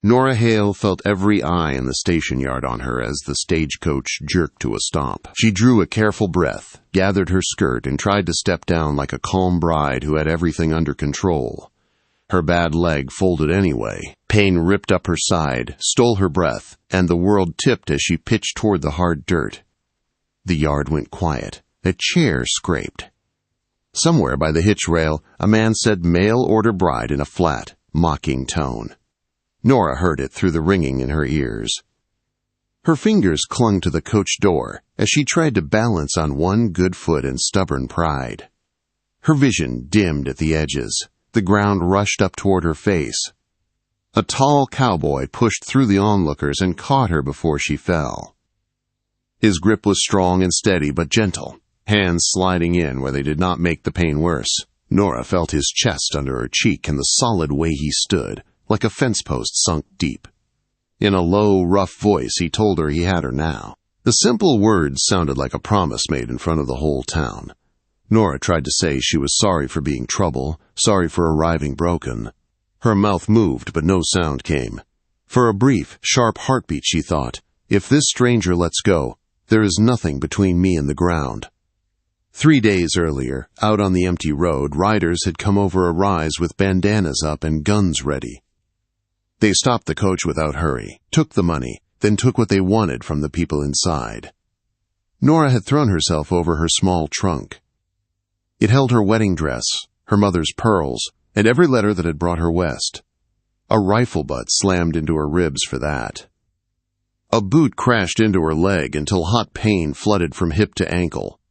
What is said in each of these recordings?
Norah Hale felt every eye in the station yard on her as the stagecoach jerked to a stop. She drew a careful breath, gathered her skirt, and tried to step down like a calm bride who had everything under control. Her bad leg folded anyway. Pain ripped up her side, stole her breath, and the world tipped as she pitched toward the hard dirt. The yard went quiet. A chair scraped. Somewhere by the hitch rail, a man said "mail order bride" in a flat, mocking tone. Norah heard it through the ringing in her ears. Her fingers clung to the coach door as she tried to balance on one good foot in stubborn pride. Her vision dimmed at the edges. The ground rushed up toward her face. A tall cowboy pushed through the onlookers and caught her before she fell. His grip was strong and steady but gentle, hands sliding in where they did not make the pain worse. Norah felt his chest under her cheek and the solid way he stood, like a fence post sunk deep. In a low, rough voice, he told her he had her now. The simple words sounded like a promise made in front of the whole town. Norah tried to say she was sorry for being trouble, sorry for arriving broken. Her mouth moved, but no sound came. For a brief, sharp heartbeat, she thought, if this stranger lets go, there is nothing between me and the ground. 3 days earlier, out on the empty road, riders had come over a rise with bandanas up and guns ready. They stopped the coach without hurry, took the money, then took what they wanted from the people inside. Norah had thrown herself over her small trunk. It held her wedding dress, her mother's pearls, and every letter that had brought her west. A rifle butt slammed into her ribs for that. A boot crashed into her leg until hot pain flooded from hip to ankle.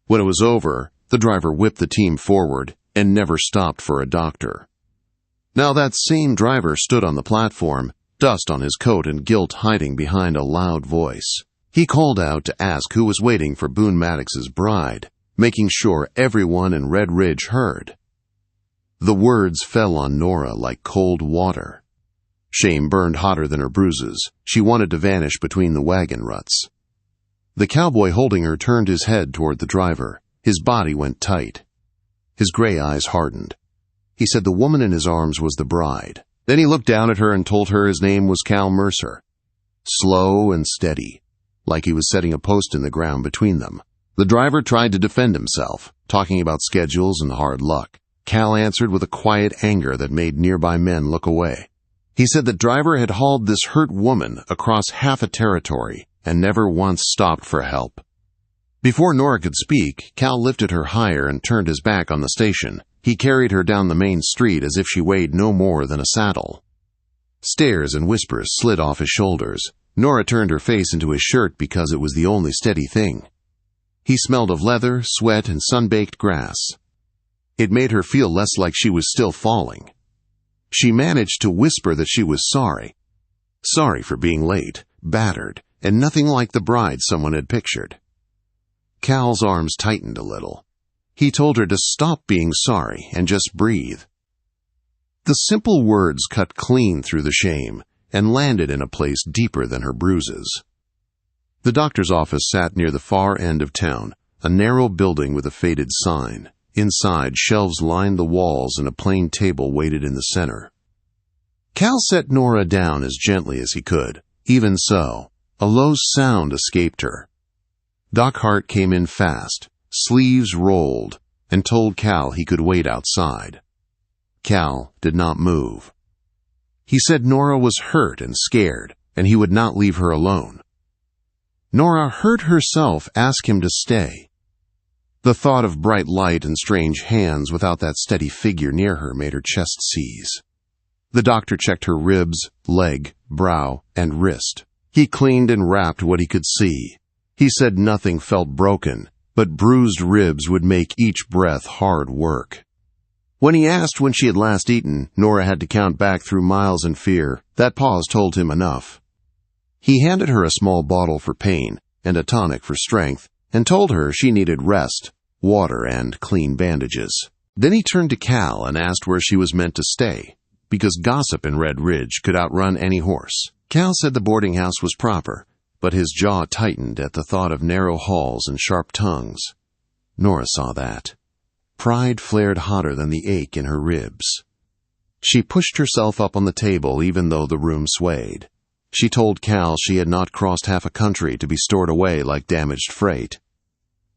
When it was over, the driver whipped the team forward and never stopped for a doctor. Now that same driver stood on the platform, dust on his coat and guilt hiding behind a loud voice. He called out to ask who was waiting for Boone Maddox's bride, making sure everyone in Red Ridge heard. The words fell on Norah like cold water. Shame burned hotter than her bruises. She wanted to vanish between the wagon ruts. The cowboy holding her turned his head toward the driver. His body went tight. His gray eyes hardened. He said the woman in his arms was the bride. Then he looked down at her and told her his name was Cal Mercer. Slow and steady, like he was setting a post in the ground between them. The driver tried to defend himself, talking about schedules and hard luck. Cal answered with a quiet anger that made nearby men look away. He said the driver had hauled this hurt woman across half a territory and never once stopped for help. Before Norah could speak, Cal lifted her higher and turned his back on the station. He carried her down the main street as if she weighed no more than a saddle. Stares and whispers slid off his shoulders. Norah turned her face into his shirt because it was the only steady thing. He smelled of leather, sweat, and sun-baked grass. It made her feel less like she was still falling. She managed to whisper that she was sorry. Sorry for being late, battered, and nothing like the bride someone had pictured. Cal's arms tightened a little. He told her to stop being sorry and just breathe. The simple words cut clean through the shame and landed in a place deeper than her bruises. The doctor's office sat near the far end of town, a narrow building with a faded sign. Inside, shelves lined the walls and a plain table waited in the center. Cal set Norah down as gently as he could. Even so, a low sound escaped her. Doc Hart came in fast, sleeves rolled, and told Cal he could wait outside. Cal did not move. He said Norah was hurt and scared, and he would not leave her alone. Norah heard herself ask him to stay. The thought of bright light and strange hands without that steady figure near her made her chest seize. The doctor checked her ribs, leg, brow, and wrist. He cleaned and wrapped what he could see. He said nothing felt broken, but bruised ribs would make each breath hard work. When he asked when she had last eaten, Norah had to count back through miles and fear. That pause told him enough. He handed her a small bottle for pain and a tonic for strength, and told her she needed rest, water, and clean bandages. Then he turned to Cal and asked where she was meant to stay, because gossip in Red Ridge could outrun any horse. Cal said the boarding house was proper, but his jaw tightened at the thought of narrow halls and sharp tongues. Norah saw that. Pride flared hotter than the ache in her ribs. She pushed herself up on the table even though the room swayed. She told Cal she had not crossed half a country to be stored away like damaged freight.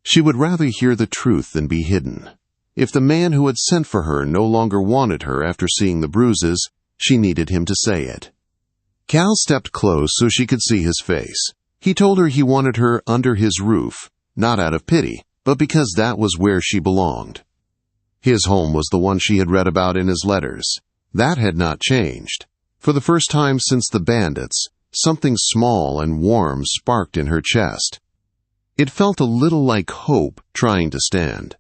She would rather hear the truth than be hidden. If the man who had sent for her no longer wanted her after seeing the bruises, she needed him to say it. Cal stepped close so she could see his face. He told her he wanted her under his roof, not out of pity, but because that was where she belonged. His home was the one she had read about in his letters. That had not changed. For the first time since the bandits, something small and warm sparked in her chest. It felt a little like hope trying to stand.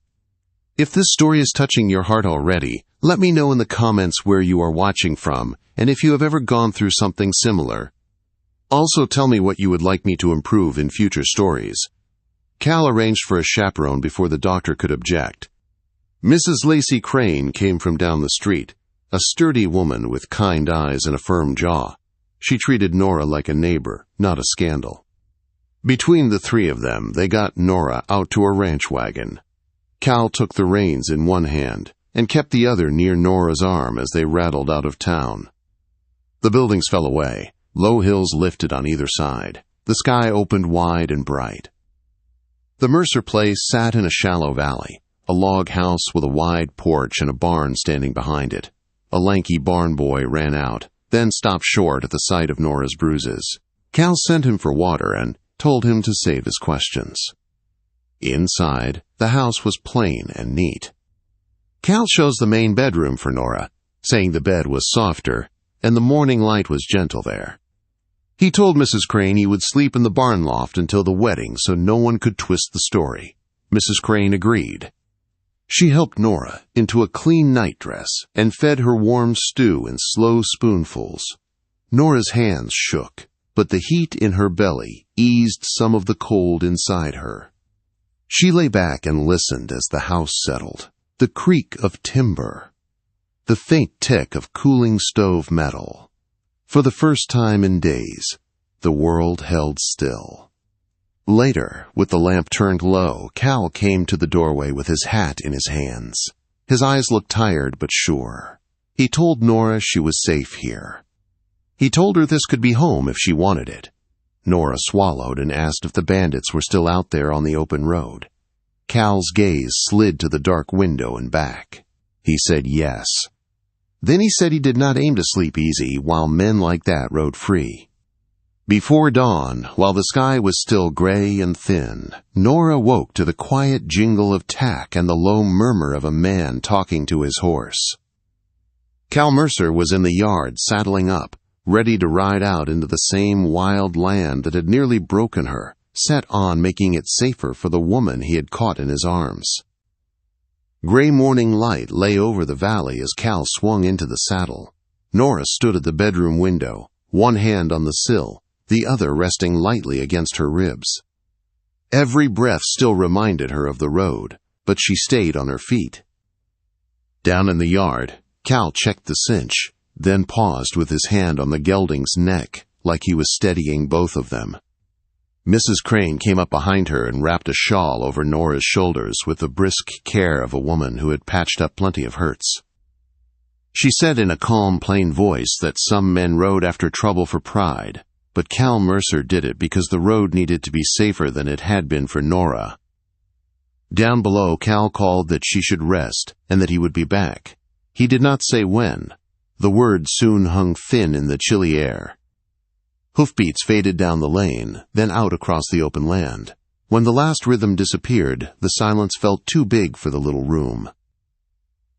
If this story is touching your heart already, let me know in the comments where you are watching from and if you have ever gone through something similar. Also tell me what you would like me to improve in future stories. Cal arranged for a chaperone before the doctor could object. Mrs. Lacey Crane came from down the street, a sturdy woman with kind eyes and a firm jaw. She treated Norah like a neighbor, not a scandal. Between the three of them, they got Norah out to a ranch wagon. Cal took the reins in one hand and kept the other near Norah's arm as they rattled out of town. The buildings fell away. Low hills lifted on either side. The sky opened wide and bright. The Mercer place sat in a shallow valley, a log house with a wide porch and a barn standing behind it. A lanky barn boy ran out, then stopped short at the sight of Norah's bruises. Cal sent him for water and told him to save his questions. Inside, the house was plain and neat. Cal chose the main bedroom for Norah, saying the bed was softer and the morning light was gentle there. He told Mrs. Crane he would sleep in the barn loft until the wedding so no one could twist the story. Mrs. Crane agreed. She helped Norah into a clean nightdress and fed her warm stew in slow spoonfuls. Norah's hands shook, but the heat in her belly eased some of the cold inside her. She lay back and listened as the house settled. The creak of timber. The faint tick of cooling stove metal. For the first time in days, the world held still. Later, with the lamp turned low, Cal came to the doorway with his hat in his hands. His eyes looked tired but sure. He told Norah she was safe here. He told her this could be home if she wanted it. Norah swallowed and asked if the bandits were still out there on the open road. Cal's gaze slid to the dark window and back. He said yes. Then he said he did not aim to sleep easy while men like that rode free. Before dawn, while the sky was still gray and thin, Norah woke to the quiet jingle of tack and the low murmur of a man talking to his horse. Cal Mercer was in the yard saddling up, ready to ride out into the same wild land that had nearly broken her, set on making it safer for the woman he had caught in his arms. Gray morning light lay over the valley as Cal swung into the saddle. Norah stood at the bedroom window, one hand on the sill, the other resting lightly against her ribs. Every breath still reminded her of the road, but she stayed on her feet. Down in the yard, Cal checked the cinch, then paused with his hand on the gelding's neck, like he was steadying both of them. Mrs. Crane came up behind her and wrapped a shawl over Norah's shoulders with the brisk care of a woman who had patched up plenty of hurts. She said in a calm, plain voice that some men rode after trouble for pride, but Cal Mercer did it because the road needed to be safer than it had been for Norah. Down below, Cal called that she should rest and that he would be back. He did not say when. The word soon hung thin in the chilly air. Hoofbeats faded down the lane, then out across the open land. When the last rhythm disappeared, the silence felt too big for the little room.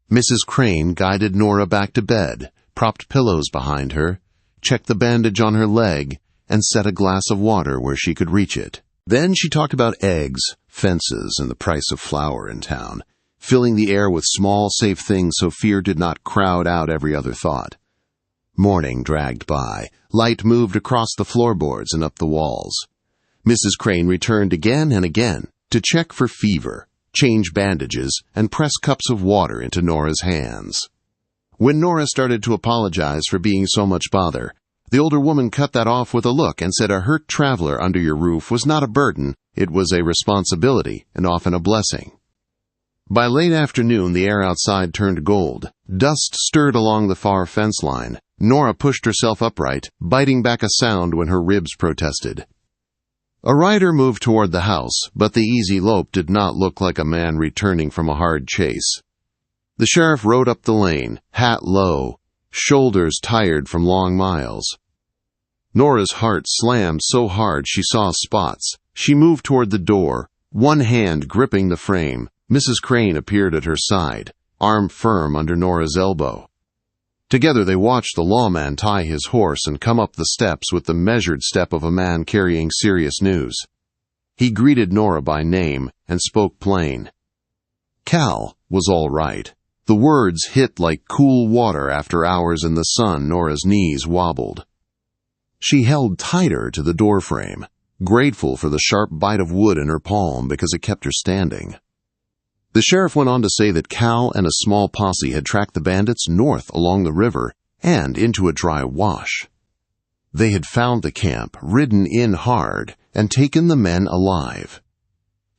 Mrs. Crane guided Norah back to bed, propped pillows behind her, checked the bandage on her leg, and set a glass of water where she could reach it. Then she talked about eggs, fences, and the price of flour in town, filling the air with small, safe things so fear did not crowd out every other thought. Morning dragged by. Light moved across the floorboards and up the walls. Mrs. Crane returned again and again to check for fever, change bandages, and press cups of water into Norah's hands. When Norah started to apologize for being so much bother, the older woman cut that off with a look and said a hurt traveler under your roof was not a burden, it was a responsibility and often a blessing. By late afternoon, the air outside turned gold. Dust stirred along the far fence line. Norah pushed herself upright, biting back a sound when her ribs protested. A rider moved toward the house, but the easy lope did not look like a man returning from a hard chase. The sheriff rode up the lane, hat low, shoulders tired from long miles. Norah's heart slammed so hard she saw spots. She moved toward the door, one hand gripping the frame. Mrs. Crane appeared at her side, arm firm under Norah's elbow. Together they watched the lawman tie his horse and come up the steps with the measured step of a man carrying serious news. He greeted Norah by name and spoke plain. Cal was all right. The words hit like cool water after hours in the sun. Norah's knees wobbled. She held tighter to the doorframe, grateful for the sharp bite of wood in her palm because it kept her standing. The sheriff went on to say that Cal and a small posse had tracked the bandits north along the river and into a dry wash. They had found the camp, ridden in hard, and taken the men alive.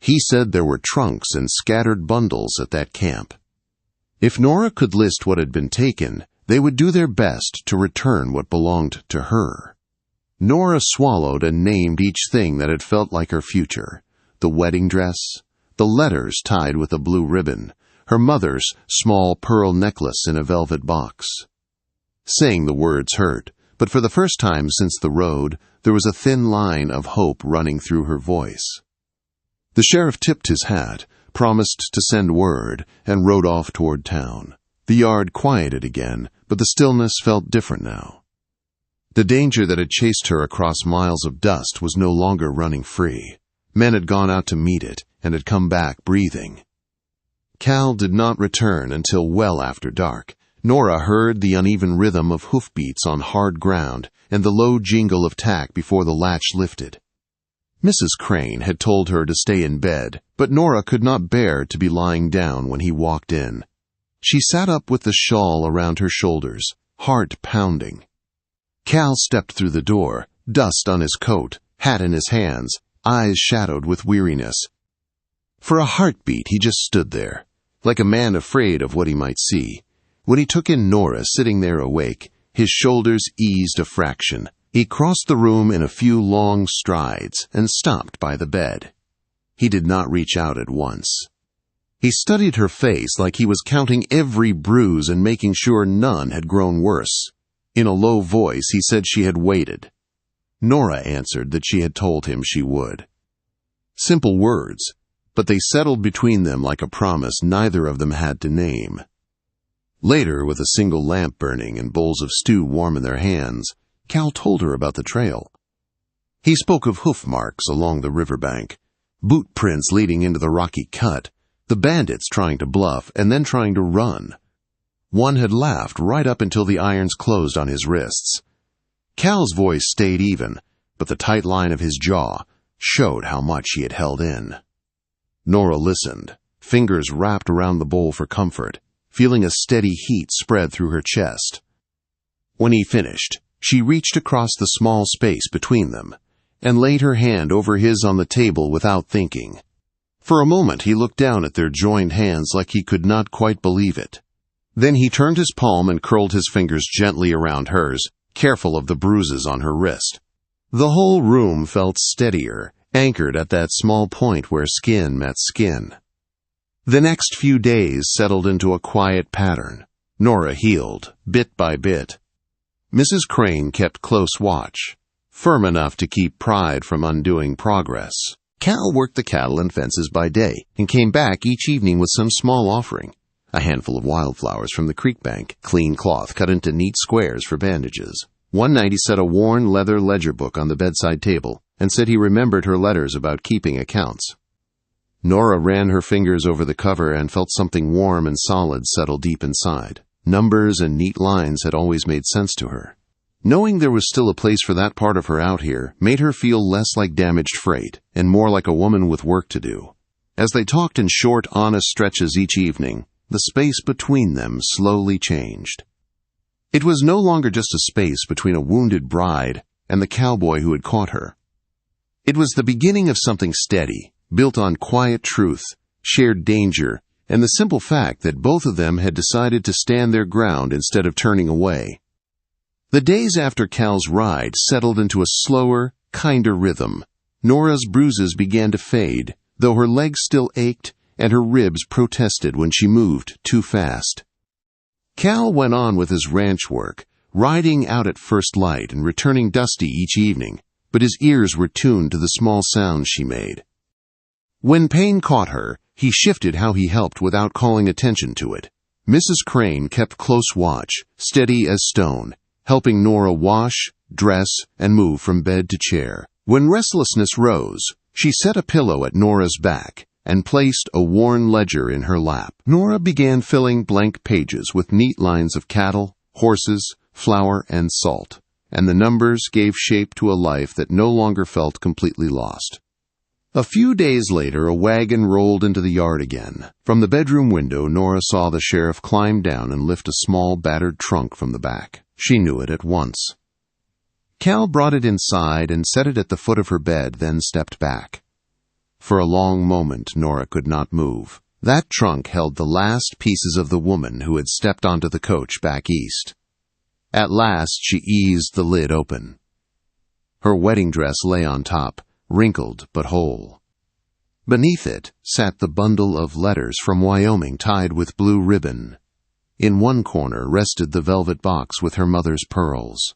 He said there were trunks and scattered bundles at that camp. If Norah could list what had been taken, they would do their best to return what belonged to her. Norah swallowed and named each thing that had felt like her future: the wedding dress, the letters tied with a blue ribbon, her mother's small pearl necklace in a velvet box. Saying the words hurt, but for the first time since the road, there was a thin line of hope running through her voice. The sheriff tipped his hat, promised to send word, and rode off toward town. The yard quieted again, but the stillness felt different now. The danger that had chased her across miles of dust was no longer running free. Men had gone out to meet it, and had come back breathing. Cal did not return until well after dark. Norah heard the uneven rhythm of hoofbeats on hard ground and the low jingle of tack before the latch lifted. Mrs. Crane had told her to stay in bed, but Norah could not bear to be lying down when he walked in. She sat up with the shawl around her shoulders, heart pounding. Cal stepped through the door, dust on his coat, hat in his hands, eyes shadowed with weariness. For a heartbeat he just stood there, like a man afraid of what he might see. When he took in Norah sitting there awake, his shoulders eased a fraction. He crossed the room in a few long strides and stopped by the bed. He did not reach out at once. He studied her face like he was counting every bruise and making sure none had grown worse. In a low voice he said she had waited. Norah answered that she had told him she would. Simple words, but they settled between them like a promise neither of them had to name. Later, with a single lamp burning and bowls of stew warm in their hands, Cal told her about the trail. He spoke of hoof marks along the riverbank, boot prints leading into the rocky cut, the bandits trying to bluff and then trying to run. One had laughed right up until the irons closed on his wrists. Cal's voice stayed even, but the tight line of his jaw showed how much he had held in. Norah listened, fingers wrapped around the bowl for comfort, feeling a steady heat spread through her chest. When he finished, she reached across the small space between them and laid her hand over his on the table without thinking. For a moment he looked down at their joined hands like he could not quite believe it. Then he turned his palm and curled his fingers gently around hers, careful of the bruises on her wrist. The whole room felt steadier, anchored at that small point where skin met skin. The next few days settled into a quiet pattern. Norah healed, bit by bit. Mrs. Crane kept close watch, firm enough to keep pride from undoing progress. Cal worked the cattle and fences by day and came back each evening with some small offering. A handful of wildflowers from the creek bank, clean cloth cut into neat squares for bandages. One night he set a worn leather ledger book on the bedside table and said he remembered her letters about keeping accounts. Norah ran her fingers over the cover and felt something warm and solid settle deep inside. Numbers and neat lines had always made sense to her. Knowing there was still a place for that part of her out here made her feel less like damaged freight and more like a woman with work to do. As they talked in short, honest stretches each evening, the space between them slowly changed. It was no longer just a space between a wounded bride and the cowboy who had caught her. It was the beginning of something steady, built on quiet truth, shared danger, and the simple fact that both of them had decided to stand their ground instead of turning away. The days after Cal's ride settled into a slower, kinder rhythm. Norah's bruises began to fade, though her legs still ached and her ribs protested when she moved too fast. Cal went on with his ranch work, riding out at first light and returning dusty each evening, but his ears were tuned to the small sounds she made. When pain caught her, he shifted how he helped without calling attention to it. Mrs. Crane kept close watch, steady as stone, helping Norah wash, dress, and move from bed to chair. When restlessness rose, she set a pillow at Norah's back and placed a worn ledger in her lap. Norah began filling blank pages with neat lines of cattle, horses, flour, and salt, and the numbers gave shape to a life that no longer felt completely lost. A few days later, a wagon rolled into the yard again. From the bedroom window, Norah saw the sheriff climb down and lift a small, battered trunk from the back. She knew it at once. Cal brought it inside and set it at the foot of her bed, then stepped back. For a long moment, Norah could not move. That trunk held the last pieces of the woman who had stepped onto the coach back east. At last, she eased the lid open. Her wedding dress lay on top, wrinkled but whole. Beneath it sat the bundle of letters from Wyoming tied with blue ribbon. In one corner rested the velvet box with her mother's pearls.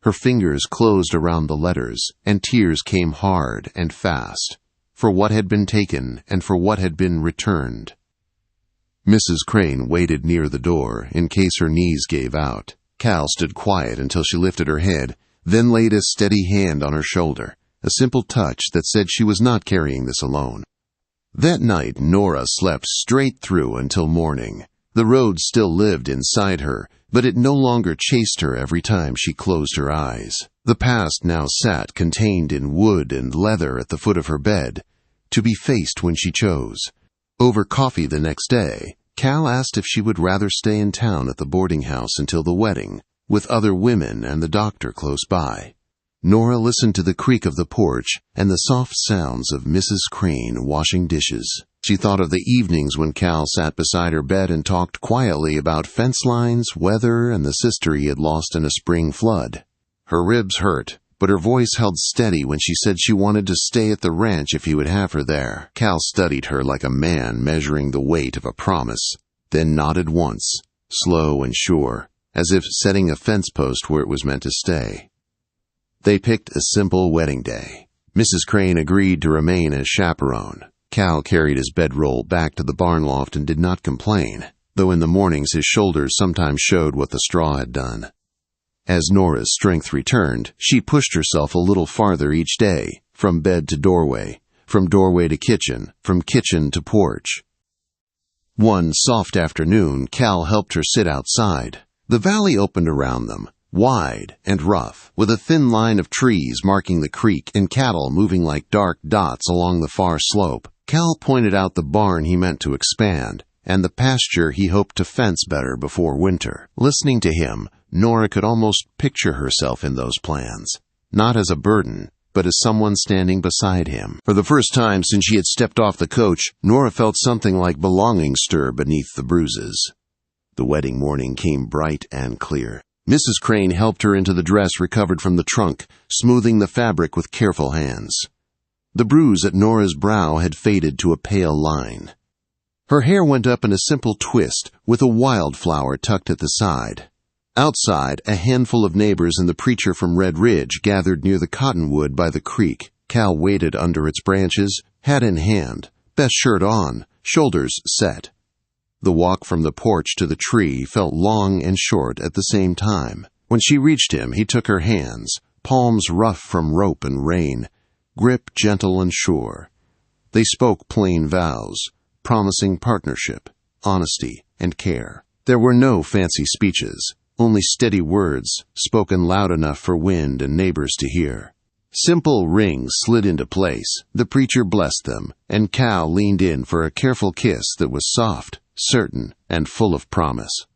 Her fingers closed around the letters, and tears came hard and fast, for what had been taken and for what had been returned. Mrs. Crane waited near the door in case her knees gave out. Cal stood quiet until she lifted her head, then laid a steady hand on her shoulder, a simple touch that said she was not carrying this alone. That night, Norah slept straight through until morning. The road still lived inside her, but it no longer chased her every time she closed her eyes. The past now sat contained in wood and leather at the foot of her bed, to be faced when she chose. Over coffee the next day, Cal asked if she would rather stay in town at the boarding house until the wedding, with other women and the doctor close by. Norah listened to the creak of the porch and the soft sounds of Mrs. Crane washing dishes. She thought of the evenings when Cal sat beside her bed and talked quietly about fence lines, weather, and the sister he had lost in a spring flood. Her ribs hurt, but her voice held steady when she said she wanted to stay at the ranch if he would have her there. Cal studied her like a man measuring the weight of a promise, then nodded once, slow and sure, as if setting a fence post where it was meant to stay. They picked a simple wedding day. Mrs. Crane agreed to remain as chaperone. Cal carried his bedroll back to the barn loft and did not complain, though in the mornings his shoulders sometimes showed what the straw had done. As Norah's strength returned, she pushed herself a little farther each day, from bed to doorway, from doorway to kitchen, from kitchen to porch. One soft afternoon, Cal helped her sit outside. The valley opened around them, wide and rough, with a thin line of trees marking the creek and cattle moving like dark dots along the far slope. Cal pointed out the barn he meant to expand, and the pasture he hoped to fence better before winter. Listening to him, Norah could almost picture herself in those plans, not as a burden, but as someone standing beside him. For the first time since she had stepped off the coach, Norah felt something like belonging stir beneath the bruises. The wedding morning came bright and clear. Mrs. Crane helped her into the dress recovered from the trunk, smoothing the fabric with careful hands. The bruise at Norah's brow had faded to a pale line. Her hair went up in a simple twist, with a wildflower tucked at the side. Outside, a handful of neighbors and the preacher from Red Ridge gathered near the cottonwood by the creek. Cal waited under its branches, hat in hand, best shirt on, shoulders set. The walk from the porch to the tree felt long and short at the same time. When she reached him, he took her hands, palms rough from rope and rain, grip gentle and sure. They spoke plain vows, promising partnership, honesty, and care. There were no fancy speeches, only steady words, spoken loud enough for wind and neighbors to hear. Simple rings slid into place, the preacher blessed them, and Cal leaned in for a careful kiss that was soft, certain, and full of promise.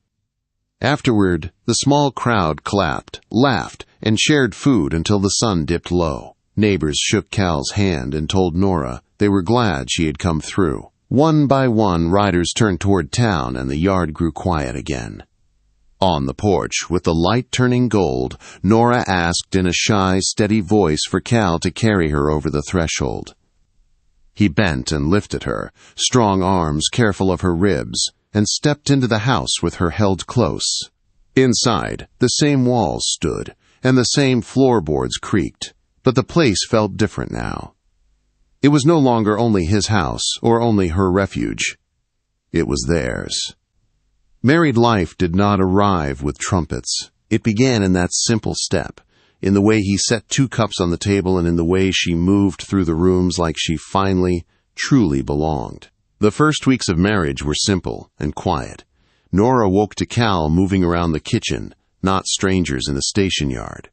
Afterward, the small crowd clapped, laughed, and shared food until the sun dipped low. Neighbors shook Cal's hand and told Norah they were glad she had come through. One by one, riders turned toward town, and the yard grew quiet again. On the porch, with the light turning gold, Norah asked in a shy, steady voice for Cal to carry her over the threshold. He bent and lifted her, strong arms careful of her ribs, and stepped into the house with her held close. Inside, the same walls stood, and the same floorboards creaked, but the place felt different now. It was no longer only his house, or only her refuge. It was theirs. Married life did not arrive with trumpets. It began in that simple step, in the way he set 2 cups on the table and in the way she moved through the rooms like she finally, truly belonged. The first weeks of marriage were simple and quiet. Norah woke to Cal moving around the kitchen, not strangers in the station yard.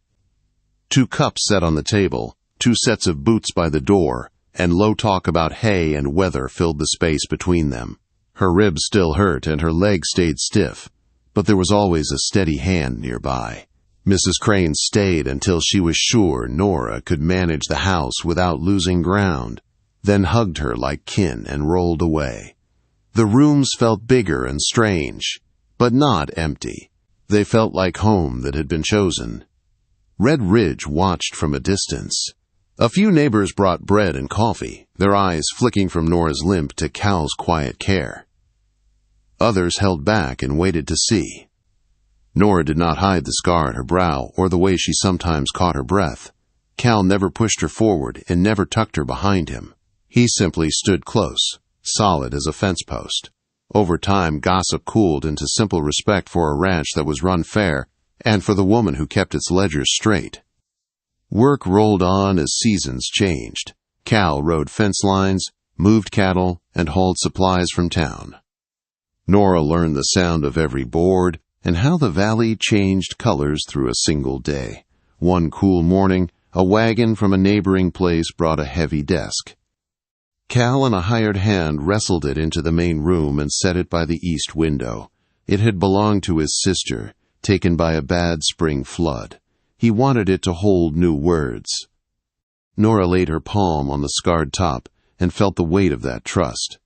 2 cups set on the table, 2 sets of boots by the door, and low talk about hay and weather filled the space between them. Her ribs still hurt and her legs stayed stiff, but there was always a steady hand nearby. Mrs. Crane stayed until she was sure Norah could manage the house without losing ground, then hugged her like kin and rolled away. The rooms felt bigger and strange, but not empty. They felt like home that had been chosen. Red Ridge watched from a distance. A few neighbors brought bread and coffee, their eyes flicking from Norah's limp to Cal's quiet care. Others held back and waited to see. Norah did not hide the scar at her brow or the way she sometimes caught her breath. Cal never pushed her forward and never tucked her behind him. He simply stood close, solid as a fence post. Over time, gossip cooled into simple respect for a ranch that was run fair and for the woman who kept its ledgers straight. Work rolled on as seasons changed. Cal rode fence lines, moved cattle, and hauled supplies from town. Norah learned the sound of every board and how the valley changed colors through a single day. One cool morning, a wagon from a neighboring place brought a heavy desk. Cal and a hired hand wrestled it into the main room and set it by the east window. It had belonged to his sister, taken by a bad spring flood. He wanted it to hold new words. Norah laid her palm on the scarred top and felt the weight of that trust.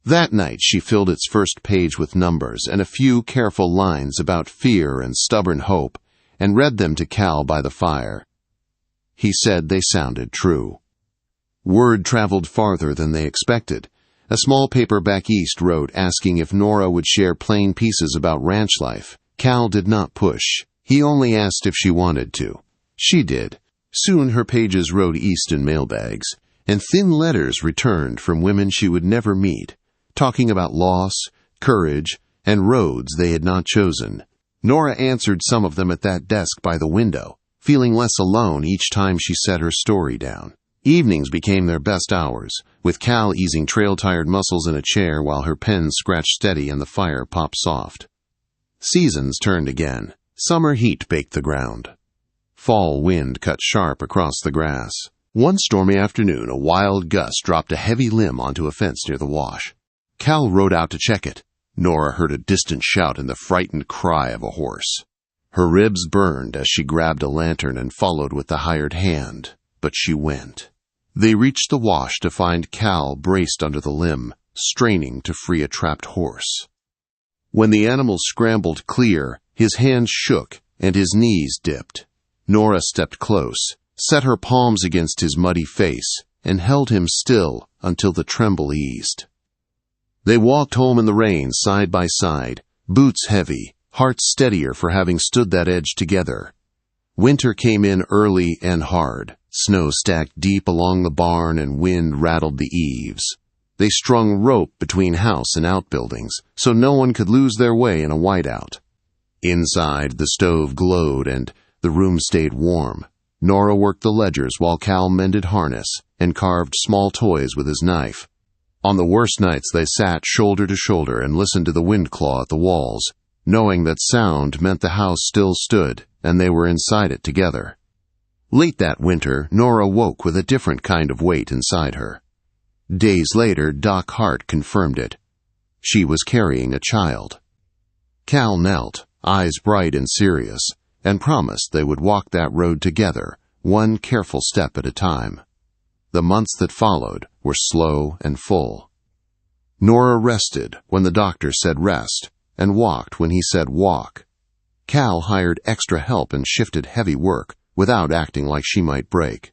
That night she filled its first page with numbers and a few careful lines about fear and stubborn hope, and read them to Cal by the fire. He said they sounded true. Word traveled farther than they expected. A small paper back east wrote asking if Norah would share plain pieces about ranch life. Cal did not push. He only asked if she wanted to. She did. Soon her pages rode east in mailbags, and thin letters returned from women she would never meet, talking about loss, courage, and roads they had not chosen. Norah answered some of them at that desk by the window, feeling less alone each time she set her story down. Evenings became their best hours, with Cal easing trail-tired muscles in a chair while her pen scratched steady and the fire popped soft. Seasons turned again. Summer heat baked the ground. Fall wind cut sharp across the grass. One stormy afternoon, a wild gust dropped a heavy limb onto a fence near the wash. Cal rode out to check it. Norah heard a distant shout and the frightened cry of a horse. Her ribs burned as she grabbed a lantern and followed with the hired hand, but she went. They reached the wash to find Cal braced under the limb, straining to free a trapped horse. When the animal scrambled clear, his hands shook and his knees dipped. Norah stepped close, set her palms against his muddy face, and held him still until the tremble eased. They walked home in the rain side by side, boots heavy, hearts steadier for having stood that edge together. Winter came in early and hard. Snow stacked deep along the barn and wind rattled the eaves. They strung rope between house and outbuildings so no one could lose their way in a whiteout. Inside, the stove glowed and the room stayed warm. Norah worked the ledgers while Cal mended harness and carved small toys with his knife. On the worst nights they sat shoulder to shoulder and listened to the wind claw at the walls, knowing that sound meant the house still stood and they were inside it together. Late that winter, Norah woke with a different kind of weight inside her. Days later, Doc Hart confirmed it. She was carrying a child. Cal knelt, eyes bright and serious, and promised they would walk that road together, one careful step at a time. The months that followed were slow and full. Norah rested when the doctor said rest, and walked when he said walk. Cal hired extra help and shifted heavy work without acting like she might break.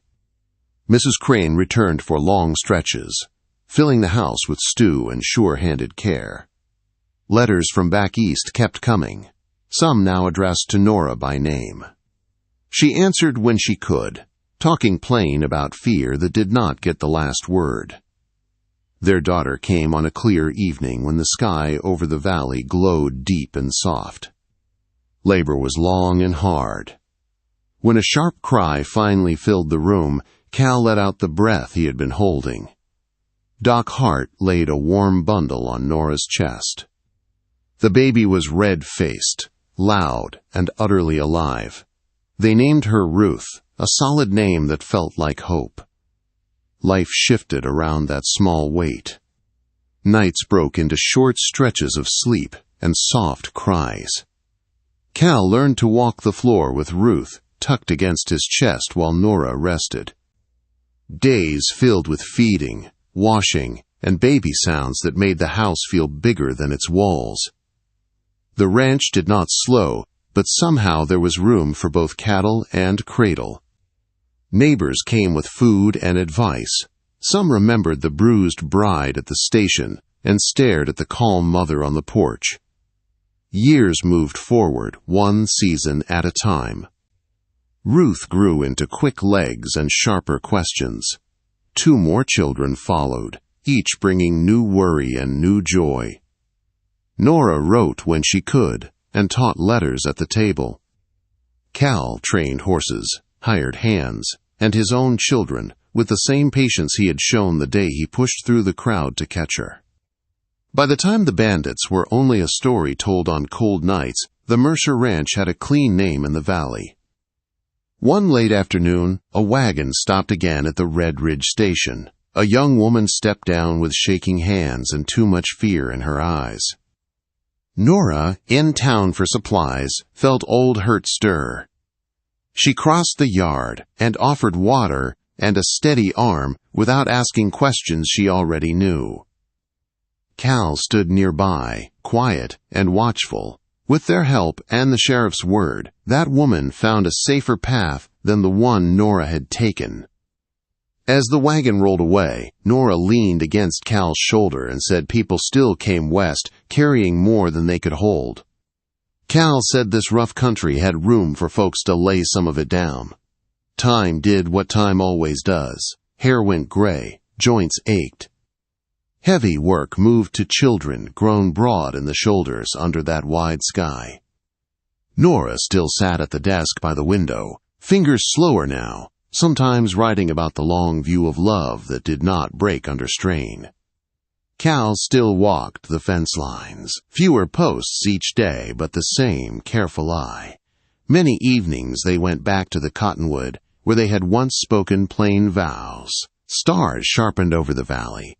Mrs. Crane returned for long stretches, filling the house with stew and sure-handed care. Letters from back east kept coming, some now addressed to Norah by name. She answered when she could, talking plain about fear that did not get the last word. Their daughter came on a clear evening when the sky over the valley glowed deep and soft. Labor was long and hard. When a sharp cry finally filled the room, Cal let out the breath he had been holding. Doc Hart laid a warm bundle on Norah's chest. The baby was red-faced, loud, and utterly alive. They named her Ruth, a solid name that felt like hope. Life shifted around that small weight. Nights broke into short stretches of sleep and soft cries. Cal learned to walk the floor with Ruth tucked against his chest while Norah rested. Days filled with feeding, washing, and baby sounds that made the house feel bigger than its walls. The ranch did not slow, but somehow there was room for both cattle and cradle. Neighbors came with food and advice. Some remembered the bruised bride at the station and stared at the calm mother on the porch. Years moved forward, one season at a time. Ruth grew into quick legs and sharper questions. 2 more children followed, each bringing new worry and new joy. Norah wrote when she could and taught letters at the table. Cal trained horses, hired hands, and his own children with the same patience he had shown the day he pushed through the crowd to catch her. By the time the bandits were only a story told on cold nights, the Mercer ranch had a clean name in the valley. One late afternoon, a wagon stopped again at the Red Ridge station. A young woman stepped down with shaking hands and too much fear in her eyes. Norah, in town for supplies, felt old hurt stir. She crossed the yard and offered water and a steady arm without asking questions she already knew. Cal stood nearby, quiet and watchful. With their help and the sheriff's word, that woman found a safer path than the one Norah had taken. As the wagon rolled away, Norah leaned against Cal's shoulder and said people still came west, carrying more than they could hold. Cal said this rough country had room for folks to lay some of it down. Time did what time always does. Hair went gray, joints ached. Heavy work moved to children grown broad in the shoulders under that wide sky. Norah still sat at the desk by the window, fingers slower now, sometimes writing about the long view of love that did not break under strain. Cal still walked the fence lines, fewer posts each day but the same careful eye. Many evenings they went back to the cottonwood where they had once spoken plain vows. Stars sharpened over the valley.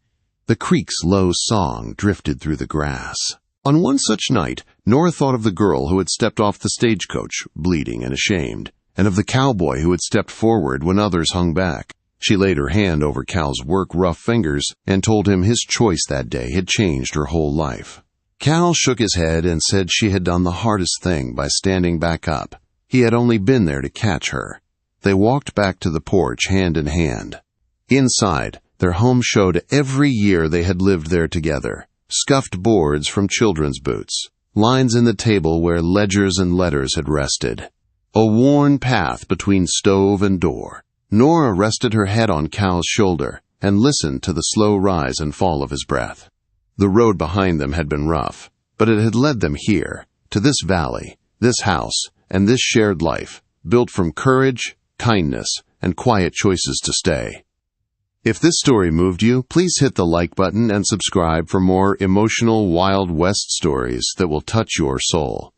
The creek's low song drifted through the grass. On one such night, Norah thought of the girl who had stepped off the stagecoach, bleeding and ashamed, and of the cowboy who had stepped forward when others hung back. She laid her hand over Cal's work-rough fingers and told him his choice that day had changed her whole life. Cal shook his head and said she had done the hardest thing by standing back up. He had only been there to catch her. They walked back to the porch hand in hand. Inside, their home showed every year they had lived there together. Scuffed boards from children's boots, lines in the table where ledgers and letters had rested. A worn path between stove and door. Norah rested her head on Cal's shoulder and listened to the slow rise and fall of his breath. The road behind them had been rough, but it had led them here, to this valley, this house, and this shared life, built from courage, kindness, and quiet choices to stay. If this story moved you, please hit the like button and subscribe for more emotional Wild West stories that will touch your soul.